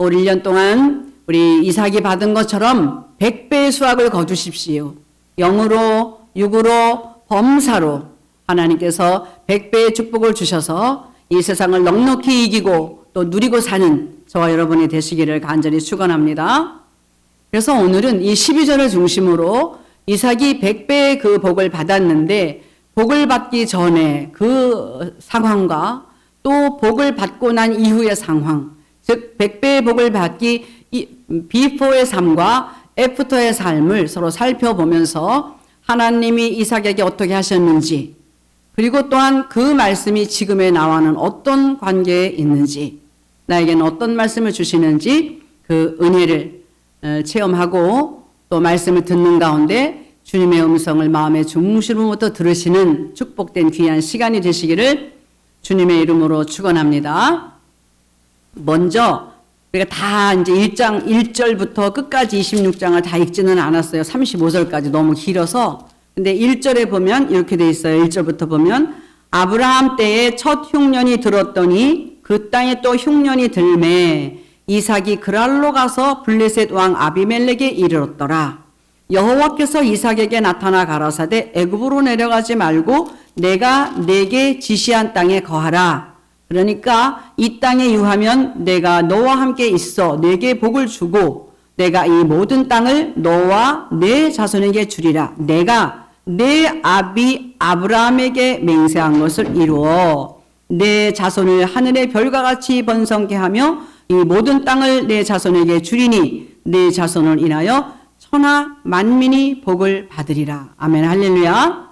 올 1년 동안 우리 이삭이 받은 것처럼 100배의 수확을 거두십시오. 영으로, 육으로, 범사로 하나님께서 100배의 축복을 주셔서 이 세상을 넉넉히 이기고 또 누리고 사는 저와 여러분이 되시기를 간절히 축원합니다. 그래서 오늘은 이 12절을 중심으로 이삭이 100배의 그 복을 받았는데 복을 받기 전에 그 상황과 또 복을 받고 난 이후의 상황, 즉 100배의 복을 받기 비포의 삶과 애프터의 삶을 서로 살펴보면서 하나님이 이삭에게 어떻게 하셨는지, 그리고 또한 그 말씀이 지금의 나와는 어떤 관계에 있는지, 나에게는 어떤 말씀을 주시는지 그 은혜를 체험하고 또 말씀을 듣는 가운데 주님의 음성을 마음의 중심으로부터 들으시는 축복된 귀한 시간이 되시기를 주님의 이름으로 축원합니다. 먼저 우리가 다 이제 1장 1절부터 끝까지 26장을 다 읽지는 않았어요. 35절까지 너무 길어서. 근데 1절에 보면 이렇게 돼 있어요. 1절부터 보면 아브라함 때에 첫 흉년이 들었더니 그 땅에 또 흉년이 들매 이삭이 그랄로 가서 블레셋 왕 아비멜렉에 이르렀더라. 여호와께서 이삭에게 나타나 가라사대 애굽으로 내려가지 말고 내가 내게 지시한 땅에 거하라. 그러니까 이 땅에 유하면 내가 너와 함께 있어 내게 복을 주고 내가 이 모든 땅을 너와 내 자손에게 주리라. 내가 내 아비 아브라함에게 맹세한 것을 이루어 내 자손을 하늘의 별과 같이 번성케 하며 이 모든 땅을 내 자손에게 주리니 내 자손을 인하여 천하 만민이 복을 받으리라. 아멘 할렐루야.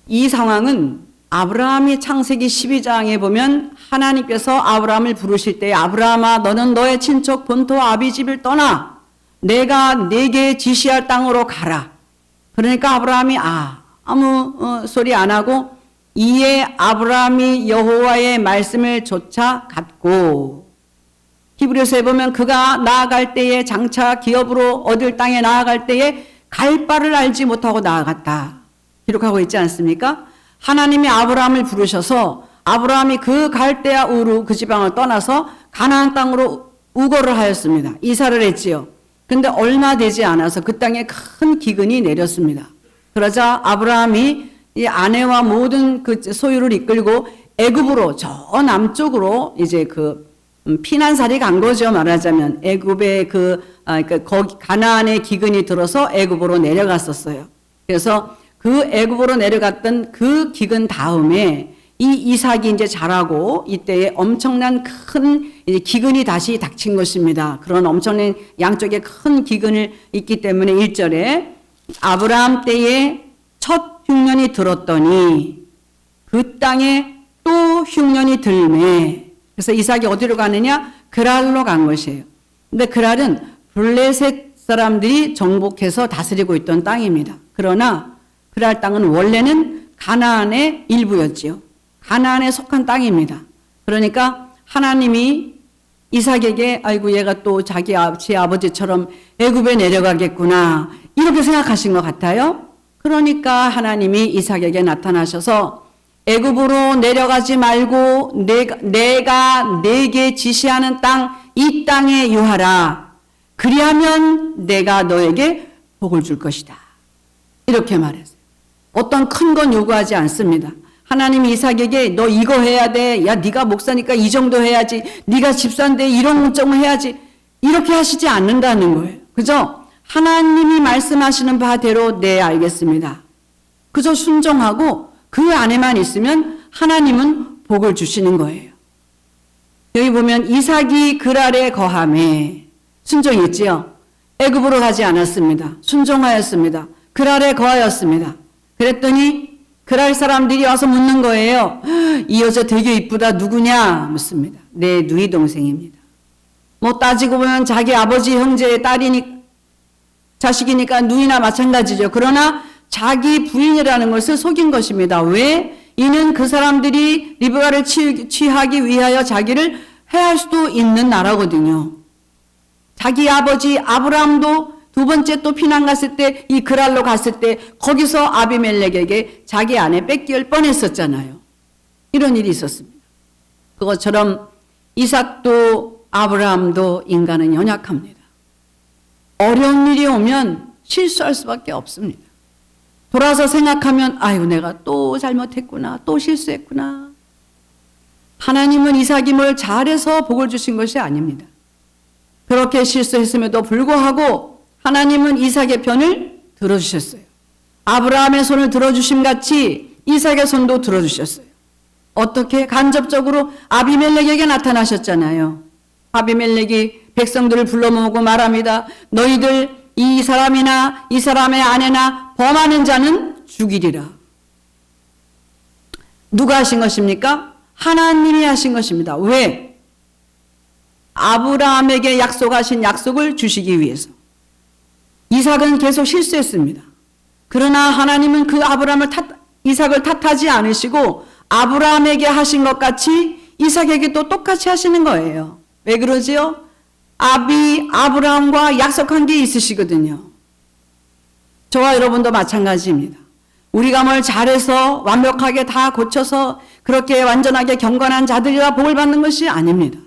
이 상황은 아브라함이 창세기 12장에 보면 하나님께서 아브라함을 부르실 때 아브라함아 너는 너의 친척 본토 아비 집을 떠나 내가 내게 지시할 땅으로 가라. 그러니까 아브라함이 아무 소리 안 하고 이에 아브라함이 여호와의 말씀을 좇아 갔고 히브리서에 보면 그가 나아갈 때에 장차 기업으로 얻을 땅에 나아갈 때에 갈 바를 알지 못하고 나아갔다. 기록하고 있지 않습니까? 하나님이 아브라함을 부르셔서 아브라함이 그 갈대아 우르 그 지방을 떠나서 가나안 땅으로 우거를 하였습니다. 이사를 했지요. 근데 얼마 되지 않아서 그 땅에 큰 기근이 내렸습니다. 그러자 아브라함이 이 아내와 모든 그 소유를 이끌고 애굽으로 저 남쪽으로 이제 그 피난살이 간 거죠. 말하자면 애굽의 거기 가나안의 기근이 들어서 애굽으로 내려갔었어요. 그래서 그 애굽으로 내려갔던 그 기근 다음에 이 이삭이 이제 자라고 이때에 엄청난 큰 이제 기근이 다시 닥친 것입니다. 그런 엄청난 양쪽에 큰 기근을 있기 때문에 1절에 아브라함 때에 첫 흉년이 들었더니 그 땅에 또 흉년이 들매. 그래서 이삭이 어디로 가느냐? 그랄로 간 것이에요. 근데 그랄은 블레셋 사람들이 정복해서 다스리고 있던 땅입니다. 그러나 그랄 땅은 원래는 가나안의 일부였지요. 가나안에 속한 땅입니다. 그러니까 하나님이 이삭에게 아이고 얘가 또 제 아버지처럼 애굽에 내려가겠구나 이렇게 생각하신 것 같아요. 그러니까 하나님이 이삭에게 나타나셔서 애굽으로 내려가지 말고 내가 내게 지시하는 땅 이 땅에 유하라. 그리하면 내가 너에게 복을 줄 것이다. 이렇게 말했어요. 어떤 큰 건 요구하지 않습니다. 하나님이 이삭에게 너 이거 해야 돼. 야 네가 목사니까 이 정도 해야지. 네가 집사인데 이런 정도 해야지. 이렇게 하시지 않는다는 거예요. 그죠? 하나님이 말씀하시는 바대로 네 알겠습니다. 그저 순종하고 그 안에만 있으면 하나님은 복을 주시는 거예요. 여기 보면 이삭이 그랄에 거함에 순종했지요. 애굽으로 가지 않았습니다. 순종하였습니다. 그랄에 거하였습니다. 그랬더니 그랄 사람들이 와서 묻는 거예요. 이 여자 되게 이쁘다. 누구냐? 묻습니다. 내 누이 동생입니다. 뭐 따지고 보면 자기 아버지 형제의 딸이니 자식이니까 누이나 마찬가지죠. 그러나 자기 부인이라는 것을 속인 것입니다. 왜? 이는 그 사람들이 리브가를 취하기 위하여 자기를 해할 수도 있는 나라거든요. 자기 아버지 아브라함도 두 번째 또 피난 갔을 때 이 그랄로 갔을 때 거기서 아비멜렉에게 자기 아내 뺏길 뻔했었잖아요. 이런 일이 있었습니다. 그것처럼 이삭도 아브라함도 인간은 연약합니다. 어려운 일이 오면 실수할 수밖에 없습니다. 돌아서 생각하면 아유 내가 또 잘못했구나, 또 실수했구나. 하나님은 이삭임을 잘해서 복을 주신 것이 아닙니다. 그렇게 실수했음에도 불구하고 하나님은 이삭의 편을 들어주셨어요. 아브라함의 손을 들어주심 같이 이삭의 손도 들어주셨어요. 어떻게? 간접적으로 아비멜렉에게 나타나셨잖아요. 아비멜렉이 백성들을 불러 모으고 말합니다. 너희들 이 사람이나 이 사람의 아내나 범하는 자는 죽이리라. 누가 하신 것입니까? 하나님이 하신 것입니다. 왜? 아브라함에게 약속하신 약속을 주시기 위해서. 이삭은 계속 실수했습니다. 그러나 하나님은 그 이삭을 탓하지 않으시고 아브라함에게 하신 것 같이 이삭에게도 똑같이 하시는 거예요. 왜 그러지요? 아브라함과 약속한 게 있으시거든요. 저와 여러분도 마찬가지입니다. 우리가 뭘 잘해서 완벽하게 다 고쳐서 그렇게 완전하게 경건한 자들이라 복을 받는 것이 아닙니다.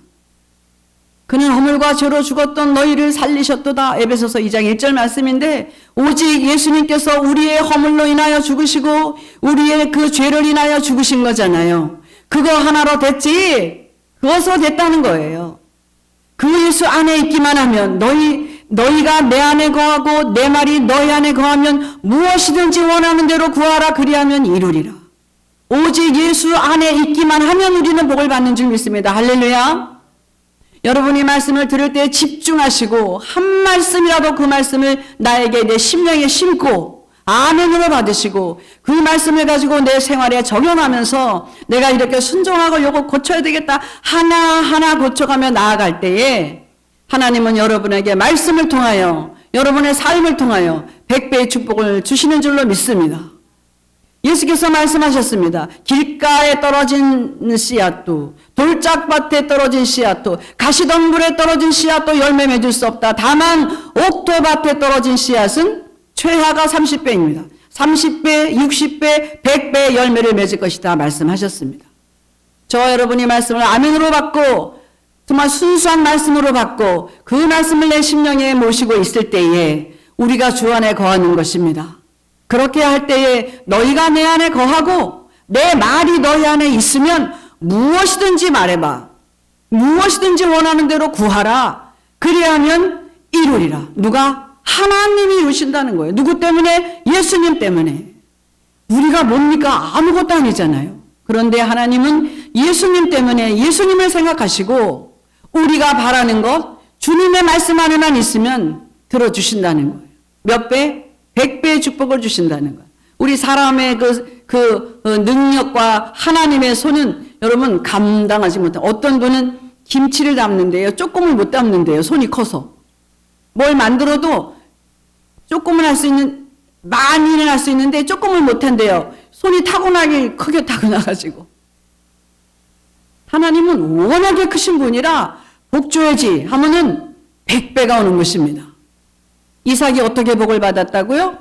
그는 허물과 죄로 죽었던 너희를 살리셨도다. 에베소서 2장 1절 말씀인데 오직 예수님께서 우리의 허물로 인하여 죽으시고 우리의 그 죄를 인하여 죽으신 거잖아요. 그거 하나로 됐지 그것으로 됐다는 거예요. 그 예수 안에 있기만 하면 너희가 내 안에 거하고 내 말이 너희 안에 거하면 무엇이든지 원하는 대로 구하라 그리하면 이루리라. 오직 예수 안에 있기만 하면 우리는 복을 받는 줄 믿습니다. 할렐루야. 여러분이 말씀을 들을 때 집중하시고 한 말씀이라도 그 말씀을 나에게 내 심령에 심고 아멘으로 받으시고 그 말씀을 가지고 내 생활에 적용하면서 내가 이렇게 순종하고 요거 고쳐야 되겠다 하나하나 고쳐가며 나아갈 때에 하나님은 여러분에게 말씀을 통하여 여러분의 삶을 통하여 100배의 축복을 주시는 줄로 믿습니다. 예수께서 말씀하셨습니다. 길가에 떨어진 씨앗도 돌짝밭에 떨어진 씨앗도 가시덤불에 떨어진 씨앗도 열매 맺을 수 없다. 다만 옥토밭에 떨어진 씨앗은 최하가 30배입니다. 30배, 60배, 100배의 열매를 맺을 것이다 말씀하셨습니다. 저와 여러분이 말씀을 아멘으로 받고 정말 순수한 말씀으로 받고 그 말씀을 내 심령에 모시고 있을 때에 우리가 주 안에 거하는 것입니다. 그렇게 할 때에 너희가 내 안에 거하고 내 말이 너희 안에 있으면 무엇이든지 말해봐. 무엇이든지 원하는 대로 구하라. 그리하면 이루리라. 누가? 하나님이 이루신다는 거예요. 누구 때문에? 예수님 때문에. 우리가 뭡니까? 아무것도 아니잖아요. 그런데 하나님은 예수님 때문에 예수님을 생각하시고 우리가 바라는 것 주님의 말씀 안에만 있으면 들어주신다는 거예요. 몇 배? 100배의 축복을 주신다는 거예요. 우리 사람의 그 능력과 하나님의 손은 여러분 감당하지 못해요. 어떤 분은 김치를 담는데요. 조금을 못 담는데요. 손이 커서. 뭘 만들어도 조금은 할 수 있는, 많이는 할 수 있는데 조금을 못 한대요. 손이 타고나게 크게 타고나가지고. 하나님은 워낙에 크신 분이라 복 줘야지 하면은 100배가 오는 것입니다. 이삭이 어떻게 복을 받았다고요?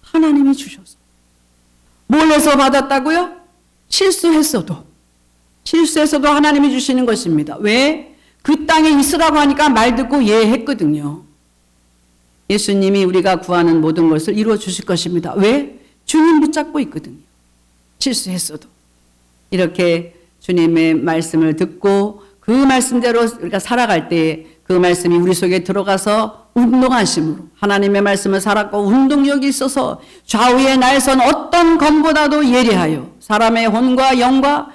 하나님이 주셔서. 뭘 해서 받았다고요? 실수했어도 하나님이 주시는 것입니다. 왜? 그 땅에 있으라고 하니까 말 듣고 예 했거든요. 예수님이 우리가 구하는 모든 것을 이루어 주실 것입니다. 왜? 주님 붙잡고 있거든요. 실수했어도. 이렇게 주님의 말씀을 듣고 그 말씀대로 우리가 살아갈 때 그 말씀이 우리 속에 들어가서 운동하심으로 하나님의 말씀을 살았고 운동력이 있어서 좌우의 날선 어떤 검보다도 예리하여 사람의 혼과 영과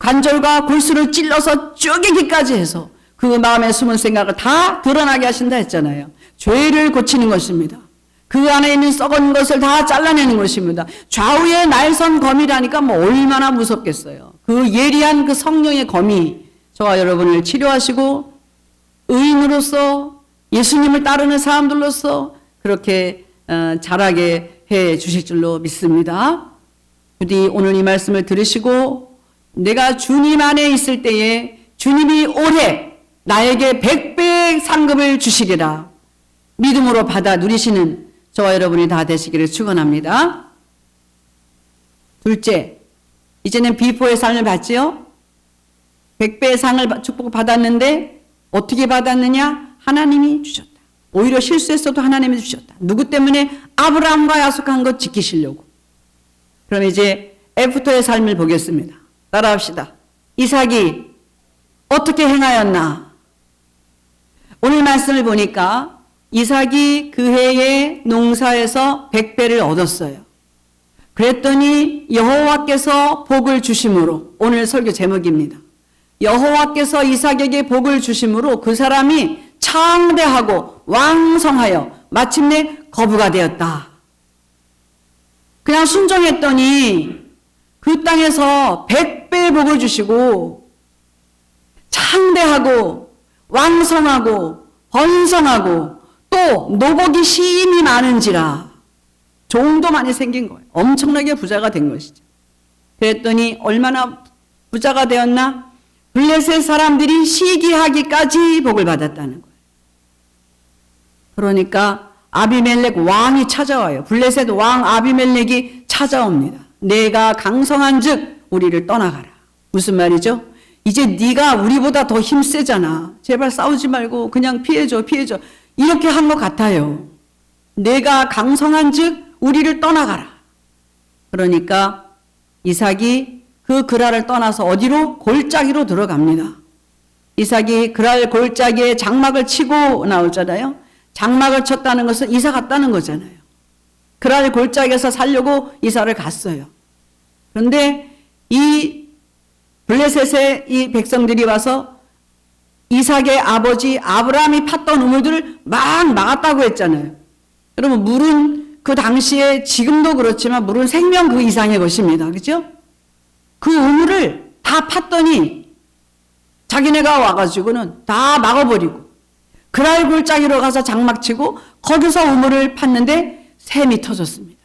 관절과 골수를 찔러서 쪼개기까지 해서 그 마음의 숨은 생각을 다 드러나게 하신다 했잖아요. 죄를 고치는 것입니다. 그 안에 있는 썩은 것을 다 잘라내는 것입니다. 좌우의 날선 검이라니까 뭐 얼마나 무섭겠어요. 그 예리한 그 성령의 검이 저와 여러분을 치료하시고 의인으로서 예수님을 따르는 사람들로서 그렇게 자라게 해 주실 줄로 믿습니다. 부디 오늘 이 말씀을 들으시고 내가 주님 안에 있을 때에 주님이 올해 나에게 100배의 상급을 주시리라 믿음으로 받아 누리시는 저와 여러분이 다 되시기를 축원합니다. 둘째, 이제는 비포의 삶을 받지요? 100배의 상을 축복을 받았는데 어떻게 받았느냐? 하나님이 주셨다. 오히려 실수했어도 하나님이 주셨다. 누구 때문에? 아브라함과 약속한 것 지키시려고. 그럼 이제 애프터의 삶을 보겠습니다. 따라합시다. 이삭이 어떻게 행하였나? 오늘 말씀을 보니까 이삭이 그 해에 농사에서 100배를 얻었어요. 그랬더니 여호와께서 복을 주심으로, 오늘 설교 제목입니다. 여호와께서 이삭에게 복을 주심으로 그 사람이 창대하고 왕성하여 마침내 거부가 되었다. 그냥 순종했더니 그 땅에서 100배의 복을 주시고 창대하고 왕성하고 번성하고 또 노복이 심히 많은지라 종도 많이 생긴 거예요. 엄청나게 부자가 된 것이죠. 그랬더니 얼마나 부자가 되었나? 블레셋 사람들이 시기하기까지 복을 받았다는 거예요. 그러니까 아비멜렉 왕이 찾아와요. 블레셋 왕 아비멜렉이 찾아옵니다. 내가 강성한 즉 우리를 떠나가라. 무슨 말이죠? 이제 네가 우리보다 더 힘세잖아. 제발 싸우지 말고 그냥 피해줘. 이렇게 한 것 같아요. 내가 강성한 즉 우리를 떠나가라. 그러니까 이삭이 그 그랄을 떠나서 어디로? 골짜기로 들어갑니다. 이삭이 그랄 골짜기에 장막을 치고 나오잖아요. 장막을 쳤다는 것은 이사 갔다는 거잖아요. 그랄 골짜기에서 살려고 이사를 갔어요. 그런데 이 블레셋의 이 백성들이 와서 이삭의 아버지 아브라함이 팠던 우물들을 막 막았다고 했잖아요. 여러분 물은 그 당시에 지금도 그렇지만 물은 생명 그 이상의 것입니다. 그죠? 그 우물을 다 팠더니 자기네가 와가지고는 다 막아버리고 그랄 골짜기로 가서 장막치고 거기서 우물을 팠는데 샘이 터졌습니다.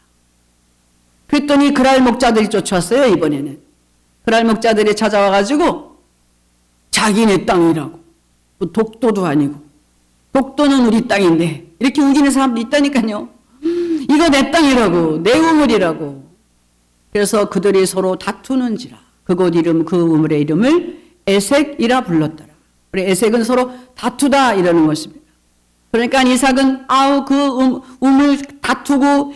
그랬더니 그랄 목자들이 쫓아왔어요. 이번에는 그랄 목자들이 찾아와가지고 자기네 땅이라고, 뭐 독도도 아니고 독도는 우리 땅인데 이렇게 우기는 사람도 있다니까요. 이거 내 땅이라고, 내 우물이라고. 그래서 그들이 서로 다투는지라 그곳 이름, 그 우물의 이름을 에색이라 불렀더라. 우리 에색은 서로 다투다 이러는 것입니다. 그러니까 이삭은 그 우물 다투고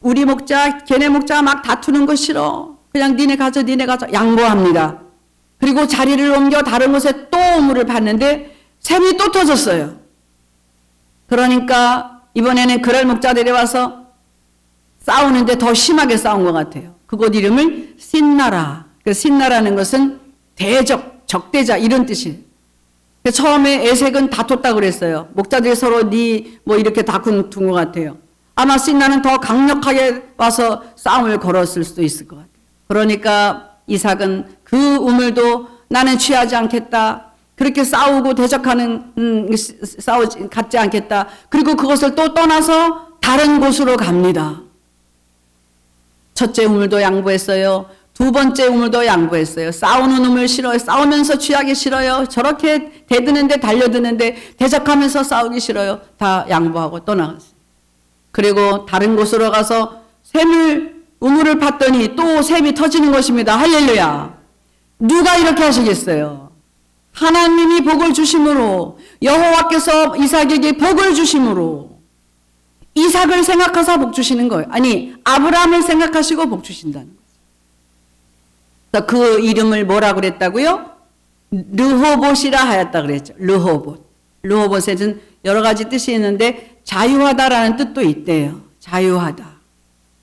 우리 목자 걔네 목자 막 다투는 거 싫어. 그냥 니네 가져 양보합니다. 그리고 자리를 옮겨 다른 곳에 또 우물을 팠는데 샘이 또 터졌어요. 그러니까 이번에는 그랄 목자들이 와서 싸우는데 더 심하게 싸운 것 같아요. 그곳 이름을 신나라. 그 신나라는 것은 대적, 적대자 이런 뜻이에요. 처음에 에색은 다퉜다고 그랬어요. 목자들이 서로 뭐 이렇게 다툰 것 같아요. 아마 신나는 더 강력하게 와서 싸움을 걸었을 수도 있을 것 같아요. 그러니까 이삭은 그 우물도 나는 취하지 않겠다. 그렇게 싸우고 대적하는 갖지 않겠다. 그리고 그것을 또 떠나서 다른 곳으로 갑니다. 첫째 우물도 양보했어요. 두 번째 우물도 양보했어요. 싸우는 우물 싫어요. 싸우면서 취하기 싫어요. 저렇게 대드는데 달려드는데 대적하면서 싸우기 싫어요. 다 양보하고 떠나갔어요. 그리고 다른 곳으로 가서 우물을 팠더니 또 샘이 터지는 것입니다. 할렐루야. 누가 이렇게 하시겠어요? 하나님이 복을 주심으로, 여호와께서 이삭에게 복을 주심으로 이삭을 생각하사 복 주시는 거예요. 아니 아브라함을 생각하시고 복 주신다는 거예요. 그 이름을 뭐라 그랬다고요? 르호봇이라 하였다 그랬죠. 르호봇. 르호봇에는 여러 가지 뜻이 있는데 자유하다라는 뜻도 있대요. 자유하다.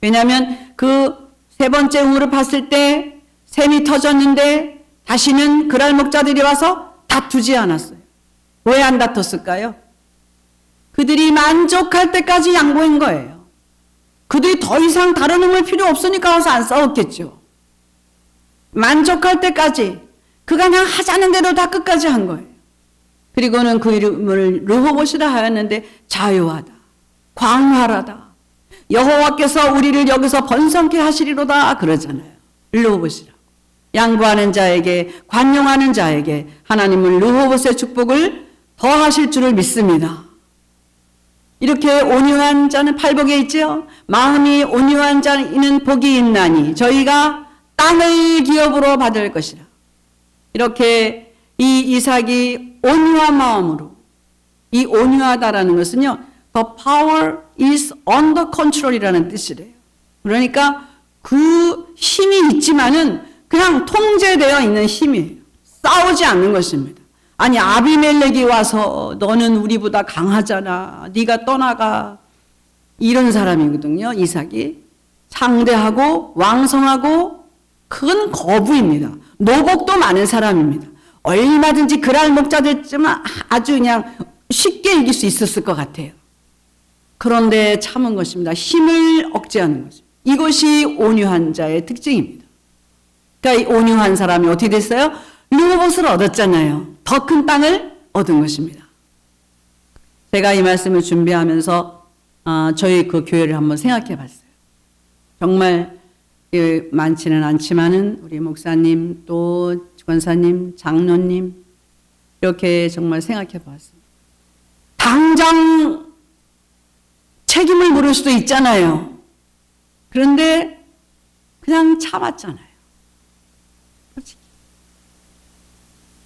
왜냐하면 그 세 번째 우물을 팠을 때 샘이 터졌는데 다시는 그랄 목자들이 와서 다투지 않았어요. 왜 안 다퉜을까요? 그들이 만족할 때까지 양보한 거예요. 그들이 더 이상 다른 우물 필요 없으니까 와서 안 싸웠겠죠. 만족할 때까지 그가 그냥 하자는 대로 다 끝까지 한 거예요. 그리고는 그 이름을 르호봇이라 하였는데 자유하다, 광활하다. 여호와께서 우리를 여기서 번성케 하시리로다 그러잖아요. 르호봇이라고. 양보하는 자에게, 관용하는 자에게 하나님은 르호봇의 축복을 더하실 줄을 믿습니다. 이렇게 온유한 자는 팔복에 있죠. 마음이 온유한 자는 복이 있나니 저희가 땅을 기업으로 받을 것이라. 이렇게 이 이삭이 온유한 마음으로, 이 온유하다라는 것은요, the power is under control이라는 뜻이래요. 그러니까 그 힘이 있지만은 그냥 통제되어 있는 힘이에요. 싸우지 않는 것입니다. 아니, 아비멜렉이 와서 너는 우리보다 강하잖아, 네가 떠나가, 이런 사람이거든요. 이삭이 창대하고 왕성하고 큰 거부입니다. 노복도 많은 사람입니다. 얼마든지 그랄 목자들쯤은 아주 그냥 쉽게 이길 수 있었을 것 같아요. 그런데 참은 것입니다. 힘을 억제하는 것입니다. 이것이 온유한 자의 특징입니다. 그러니까 이 온유한 사람이 어떻게 됐어요? 르호봇을 얻었잖아요. 더 큰 땅을 얻은 것입니다. 제가 이 말씀을 준비하면서 저희 그 교회를 한번 생각해 봤어요. 정말 많지는 않지만은 우리 목사님 또 권사님, 장로님 이렇게 정말 생각해 보았습니다. 당장 책임을 물을 수도 있잖아요. 그런데 그냥 참았잖아요. 솔직히.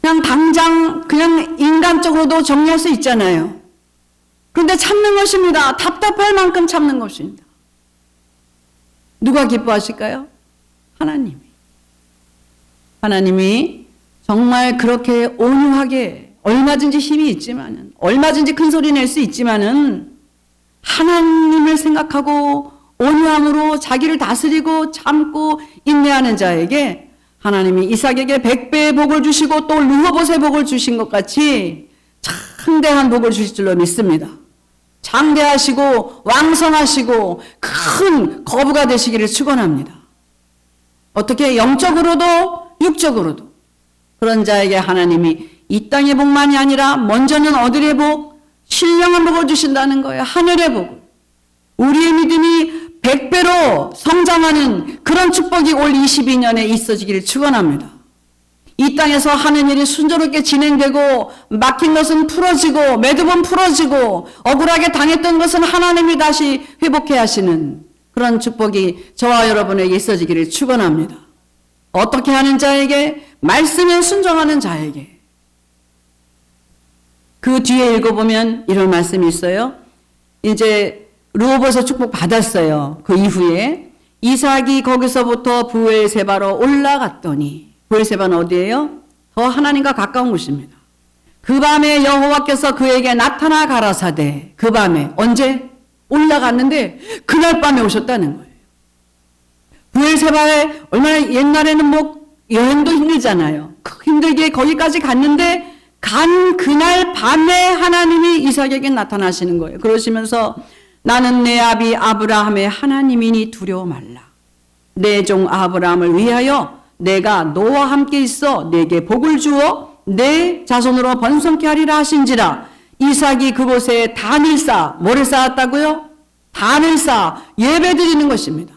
그냥 당장 그냥 인간적으로도 정리할 수 있잖아요. 그런데 참는 것입니다. 답답할 만큼 참는 것입니다. 누가 기뻐하실까요? 하나님이. 하나님이 정말 그렇게 온유하게 얼마든지 힘이 있지만은, 얼마든지 큰 소리 낼 수 있지만은 하나님을 생각하고 온유함으로 자기를 다스리고 참고 인내하는 자에게 하나님이 이삭에게 100배의 복을 주시고 또 르호봇의 복을 주신 것 같이 창대한 복을 주실 줄로 믿습니다. 장대하시고 왕성하시고 큰 거부가 되시기를 축원합니다. 어떻게 영적으로도 육적으로도 그런 자에게 하나님이 이 땅의 복만이 아니라 먼저는 어디의 복? 신령한 복을 주신다는 거예요. 하늘의 복을. 우리의 믿음이 100배로 성장하는 그런 축복이 올 22년에 있어지기를 축원합니다. 이 땅에서 하는 일이 순조롭게 진행되고 막힌 것은 풀어지고 매듭은 풀어지고 억울하게 당했던 것은 하나님이 다시 회복해 하시는 그런 축복이 저와 여러분에게 있어지기를 축원합니다. 어떻게 하는 자에게? 말씀에 순종하는 자에게. 그 뒤에 읽어보면 이런 말씀이 있어요. 이제 르호봇에서 축복 받았어요. 그 이후에 이삭이 거기서부터 브엘세바로 올라갔더니, 브엘세바는 어디예요? 더 하나님과 가까운 곳입니다. 그 밤에 여호와께서 그에게 나타나 가라사대. 그 밤에 언제? 올라갔는데 그날 밤에 오셨다는 거예요. 브엘세바에 얼마나 옛날에는 뭐 여행도 힘들잖아요. 힘들게 거기까지 갔는데 간 그날 밤에 하나님이 이삭에게 나타나시는 거예요. 그러시면서 나는 내 아비 아브라함의 하나님이니 두려워 말라. 내 종 아브라함을 위하여 내가 너와 함께 있어 내게 복을 주어 내 자손으로 번성케 하리라 하신지라. 이삭이 그곳에 단을 쌓아, 뭐를 쌓았다고요? 단을 쌓아 예배 드리는 것입니다.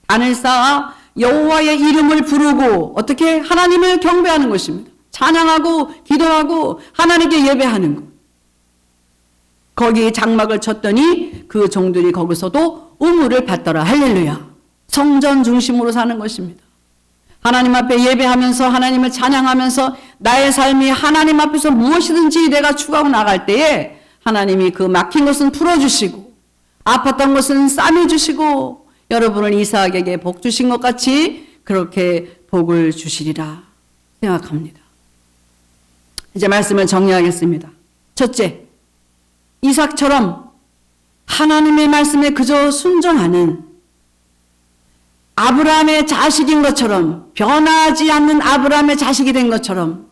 단을 쌓아 여호와의 이름을 부르고 어떻게? 하나님을 경배하는 것입니다. 찬양하고 기도하고 하나님께 예배하는 것. 거기에 장막을 쳤더니 그 종들이 거기서도 우물을 받더라. 할렐루야. 성전 중심으로 사는 것입니다. 하나님 앞에 예배하면서 하나님을 찬양하면서 나의 삶이 하나님 앞에서 무엇이든지 내가 추구하고 나갈 때에 하나님이 그 막힌 것은 풀어주시고 아팠던 것은 싸매주시고 여러분을 이삭에게 복 주신 것 같이 그렇게 복을 주시리라 생각합니다. 이제 말씀을 정리하겠습니다. 첫째, 이삭처럼 하나님의 말씀에 그저 순종하는 아브라함의 자식인 것처럼, 변하지 않는 아브라함의 자식이 된 것처럼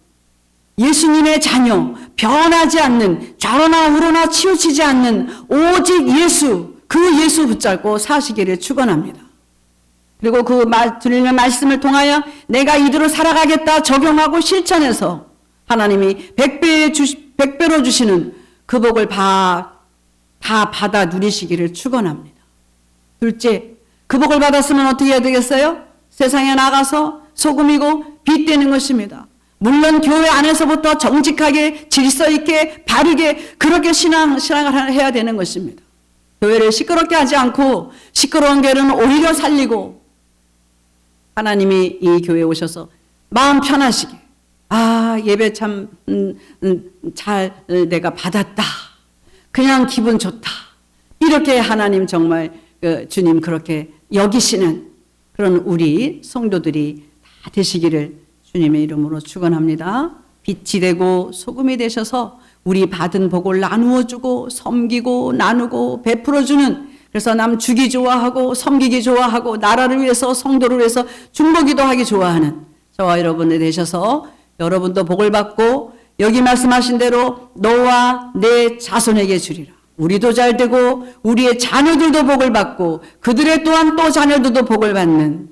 예수님의 자녀, 변하지 않는, 좌로나 우로나 치우치지 않는 오직 예수, 그 예수 붙잡고 사시기를 축원합니다. 그리고 그 들리는 말씀을 통하여 내가 이대로 살아가겠다 적용하고 실천해서 하나님이 100배로 주시는 그 복을 다 받아 누리시기를 축원합니다. 둘째, 그 복을 받았으면 어떻게 해야 되겠어요? 세상에 나가서 소금이고 빛 되는 것입니다. 물론 교회 안에서부터 정직하게 질서 있게 바르게 그렇게 신앙을 해야 되는 것입니다. 교회를 시끄럽게 하지 않고 시끄러운 교회는 오히려 살리고 하나님이 이 교회에 오셔서 마음 편하시게 예배 참 잘 내가 받았다. 그냥 기분 좋다. 이렇게 하나님 정말 주님 그렇게 여기시는 그런 우리 성도들이 다 되시기를 주님의 이름으로 축원합니다. 빛이 되고 소금이 되셔서 우리 받은 복을 나누어 주고 섬기고 나누고 베풀어 주는, 그래서 남 주기 좋아하고 섬기기 좋아하고 나라를 위해서 성도를 위해서 중보기도 하기 좋아하는 저와 여러분이 되셔서 여러분도 복을 받고 여기 말씀하신 대로 너와 내 자손에게 주리라. 우리도 잘 되고 우리의 자녀들도 복을 받고 그들의 또한 또 자녀들도 복을 받는,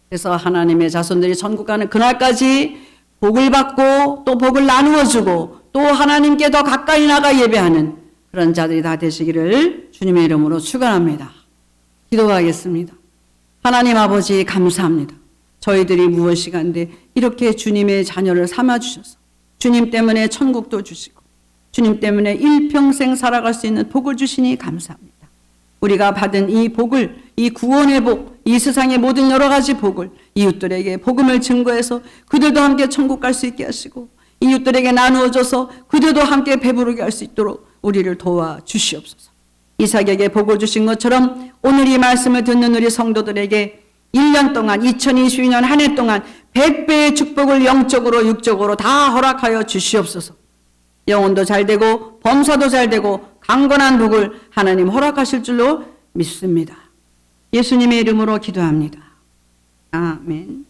그래서 하나님의 자손들이 천국 가는 그날까지 복을 받고 또 복을 나누어 주고 또 하나님께 더 가까이 나가 예배하는 그런 자들이 다 되시기를 주님의 이름으로 축원합니다. 기도하겠습니다. 하나님 아버지 감사합니다. 저희들이 무엇이간데 이렇게 주님의 자녀를 삼아주셔서 주님 때문에 천국도 주시고 주님 때문에 일평생 살아갈 수 있는 복을 주시니 감사합니다. 우리가 받은 이 복을, 이 구원의 복, 이 세상의 모든 여러 가지 복을 이웃들에게 복음을 증거해서 그들도 함께 천국 갈 수 있게 하시고 이웃들에게 나누어줘서 그들도 함께 배부르게 할 수 있도록 우리를 도와주시옵소서. 이삭에게 복을 주신 것처럼 오늘 이 말씀을 듣는 우리 성도들에게 1년 동안 2022년 한 해 동안 100배의 축복을 영적으로 육적으로 다 허락하여 주시옵소서. 영혼도 잘 되고 범사도 잘 되고 강건한 복을 하나님 허락하실 줄로 믿습니다. 예수님의 이름으로 기도합니다. 아멘.